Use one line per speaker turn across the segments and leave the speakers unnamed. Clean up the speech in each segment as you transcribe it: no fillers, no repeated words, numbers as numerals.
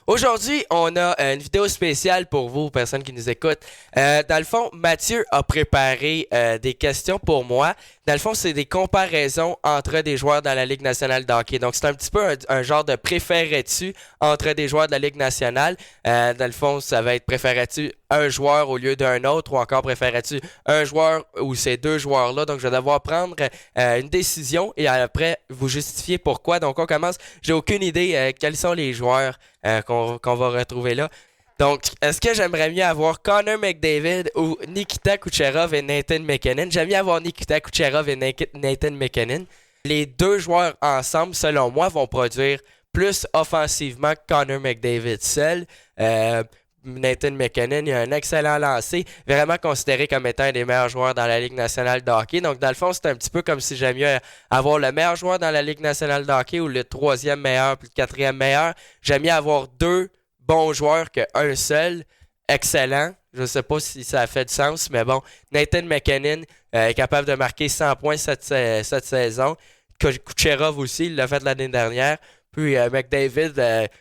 Aujourd'hui, on a une vidéo spéciale pour vous, personnes qui nous écoutent. Dans le fond, Mathieu a préparé des questions pour moi. Dans le fond, c'est des comparaisons entre des joueurs dans la Ligue nationale de hockey. Donc, c'est un petit peu un genre de préférais-tu entre des joueurs de la Ligue nationale. Dans le fond, ça va être préférais-tu un joueur au lieu d'un autre ou encore préférais-tu un joueur ou ces deux joueurs-là. Donc, je vais devoir prendre une décision et après vous justifier pourquoi. Donc, on commence. J'ai aucune idée quels sont les joueurs qu'on va retrouver là. Donc, est-ce que j'aimerais mieux avoir Connor McDavid ou Nikita Kucherov et Nathan MacKinnon? J'aime mieux avoir Nikita Kucherov et Nathan MacKinnon. Les deux joueurs ensemble, selon moi, vont produire plus offensivement que Connor McDavid seul. Nathan MacKinnon, il a un excellent lancer, vraiment considéré comme étant un des meilleurs joueurs dans la Ligue nationale de hockey. Donc, dans le fond, c'est un petit peu comme si j'aimais mieux avoir le meilleur joueur dans la Ligue nationale de hockey ou le troisième meilleur puis le quatrième meilleur. J'aime mieux avoir deux bons joueurs qu'un seul. Excellent. Je ne sais pas si ça a fait du sens, mais bon, Nathan MacKinnon est capable de marquer 100 points cette saison. Kucherov aussi, il l'a fait l'année dernière. Puis McDavid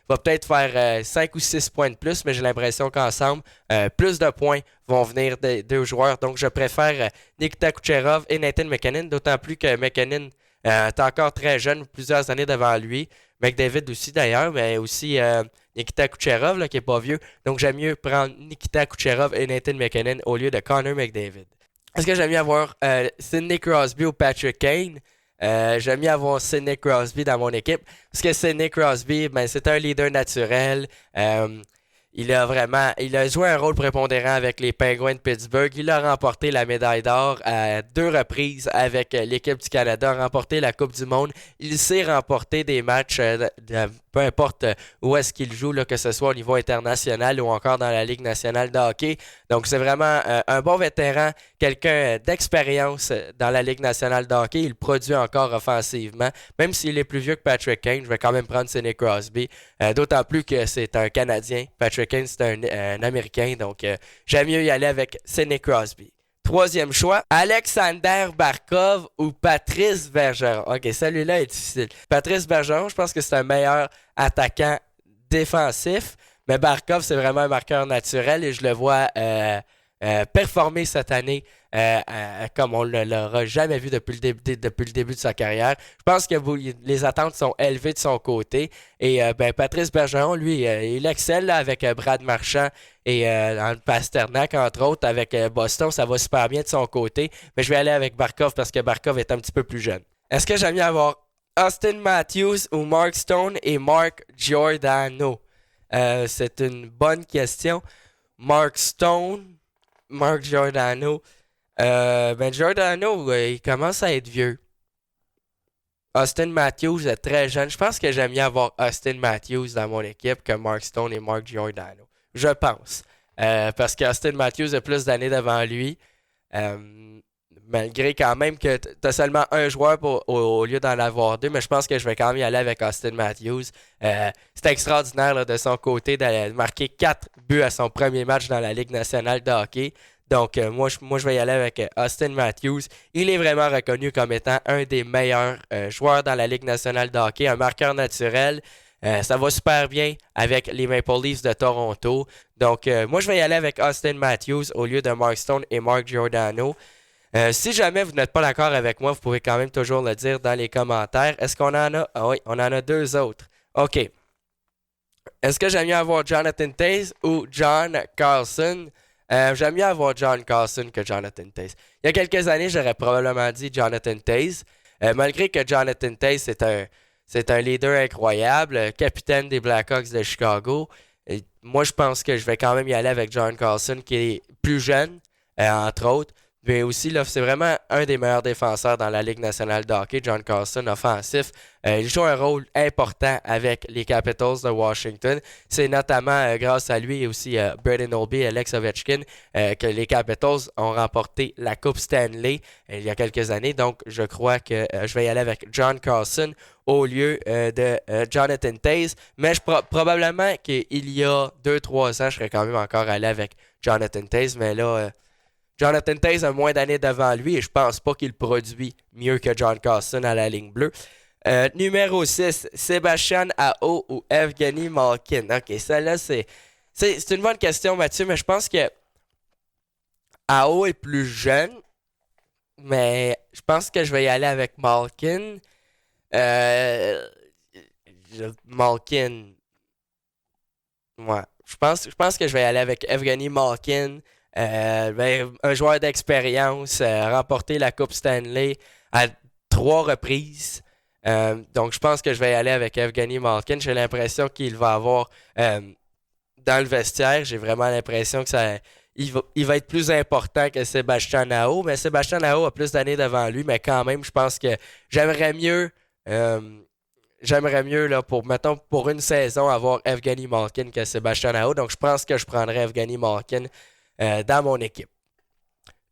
va peut-être faire 5 ou 6 points de plus, mais j'ai l'impression qu'ensemble, plus de points vont venir des deux joueurs. Donc, je préfère Nikita Kucherov et Nathan MacKinnon, d'autant plus que MacKinnon est encore très jeune, plusieurs années devant lui. McDavid aussi d'ailleurs, mais aussi Nikita Kucherov, là, qui n'est pas vieux. Donc, j'aime mieux prendre Nikita Kucherov et Nathan MacKinnon au lieu de Connor McDavid. Est-ce que j'aime mieux avoir Sidney Crosby ou Patrick Kane? J'aime mieux avoir Sidney Crosby dans mon équipe parce que Sidney Crosby, ben, c'est un leader naturel. Il a joué un rôle prépondérant avec les Penguins de Pittsburgh. Il a remporté la médaille d'or à 2 reprises avec l'équipe du Canada, a remporté la Coupe du Monde. Il sait remporter des matchs, peu importe où est-ce qu'il joue, là, que ce soit au niveau international ou encore dans la Ligue nationale de hockey. Donc, c'est vraiment un bon vétéran, quelqu'un d'expérience dans la Ligue nationale de hockey. Il produit encore offensivement. Même s'il est plus vieux que Patrick Kane, je vais quand même prendre Sidney Crosby. D'autant plus que c'est un Canadien. Patrick Kane, c'est un Américain. Donc, j'aime mieux y aller avec Sidney Crosby. Troisième choix, Alexander Barkov ou Patrice Bergeron. Ok, celui-là est difficile. Patrice Bergeron, je pense que c'est un meilleur attaquant défensif, mais Barkov, c'est vraiment un marqueur naturel et je le vois performer cette année comme on ne l'aura jamais vu depuis le début de sa carrière. Je pense que les attentes sont élevées de son côté. Et Patrice Bergeron, lui, il excelle là, avec Brad Marchand et Pasternak, entre autres, avec Boston. Ça va super bien de son côté. Mais je vais aller avec Barkov parce que Barkov est un petit peu plus jeune. Est-ce que j'aime mieux avoir Austin Matthews ou Mark Stone et Mark Giordano? C'est une bonne question. Mark Stone, Mark Giordano. Giordano, il commence à être vieux. Austin Matthews est très jeune. Je pense que j'aime mieux avoir Austin Matthews dans mon équipe que Mark Stone et Mark Giordano. Je pense. Parce qu'Austin Matthews a plus d'années devant lui. Malgré quand même que tu as seulement un joueur au lieu d'en avoir deux, mais je pense que je vais quand même y aller avec Austin Matthews. C'est extraordinaire là, de son côté de marquer 4 buts à son premier match dans la Ligue nationale de hockey. Donc, moi, je vais y aller avec Austin Matthews. Il est vraiment reconnu comme étant un des meilleurs joueurs dans la Ligue nationale de hockey, un marqueur naturel. Ça va super bien avec les Maple Leafs de Toronto. Donc, moi, je vais y aller avec Austin Matthews au lieu de Mark Stone et Mark Giordano. Si jamais vous n'êtes pas d'accord avec moi, vous pouvez quand même toujours le dire dans les commentaires. Est-ce qu'on en a? Ah oui, on en a deux autres. OK. Est-ce que j'aime mieux avoir Jonathan Toews ou John Carlson? J'aime mieux avoir John Carlson que Jonathan Toews. Il y a quelques années, j'aurais probablement dit Jonathan Toews. Malgré que Jonathan Toews, c'est un leader incroyable, capitaine des Blackhawks de Chicago. Et moi, je pense que je vais quand même y aller avec John Carlson, qui est plus jeune, entre autres. Mais aussi, là, c'est vraiment un des meilleurs défenseurs dans la Ligue nationale de hockey, John Carlson, offensif. Il joue un rôle important avec les Capitals de Washington. C'est notamment grâce à lui et aussi Braden Holtby et Alex Ovechkin que les Capitals ont remporté la Coupe Stanley il y a quelques années. Donc, je crois que je vais y aller avec John Carlson au lieu de Jonathan Toews. Mais probablement qu'il y a 2-3 ans, je serais quand même encore allé avec Jonathan Toews. Mais là... Jonathan Toews a moins d'années devant lui et je pense pas qu'il produit mieux que John Carlson à la ligne bleue. Numéro 6, Sébastien Aho ou Evgeny Malkin? Ok, celle-là, c'est une bonne question, Mathieu, mais je pense que Aho est plus jeune, mais je pense que je vais y aller avec Malkin. Euh, Malkin, ouais. Je pense que je vais y aller avec Evgeny Malkin. Un joueur d'expérience, remporté la Coupe Stanley à 3 reprises. Donc, je pense que je vais y aller avec Evgeny Malkin. J'ai l'impression qu'il va avoir dans le vestiaire, j'ai vraiment l'impression que il va être plus important que Sébastien Aho. Mais Sébastien Aho a plus d'années devant lui, mais quand même, je pense que j'aimerais mieux. euh, J'aimerais mieux, là, mettons, pour une saison, avoir Evgeny Malkin que Sébastien Aho. Donc, je pense que je prendrais Evgeny Malkin dans mon équipe.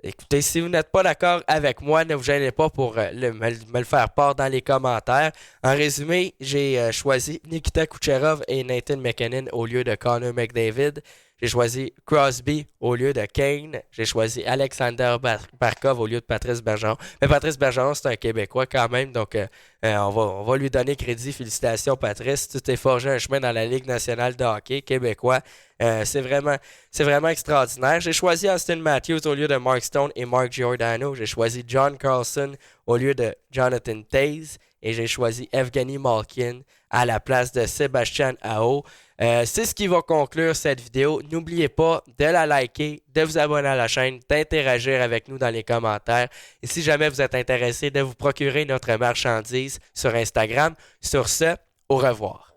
Écoutez, si vous n'êtes pas d'accord avec moi, ne vous gênez pas pour me le faire part dans les commentaires. En résumé, j'ai choisi Nikita Kucherov et Nathan MacKinnon au lieu de Connor McDavid. J'ai choisi Crosby au lieu de Kane. J'ai choisi Alexander Barkov au lieu de Patrice Bergeron. Mais Patrice Bergeron, c'est un Québécois quand même, donc on va lui donner crédit. Félicitations, Patrice. Tu t'es forgé un chemin dans la Ligue nationale de hockey québécois. C'est vraiment extraordinaire. J'ai choisi Austin Matthews au lieu de Mark Stone et Mark Giordano. J'ai choisi John Carlson au lieu de Jonathan Toews. Et j'ai choisi Evgeny Malkin à la place de Sébastien Aho. C'est ce qui va conclure cette vidéo. N'oubliez pas de la liker, de vous abonner à la chaîne, d'interagir avec nous dans les commentaires. Et si jamais vous êtes intéressé, de vous procurer notre marchandise sur Instagram. Sur ce, au revoir.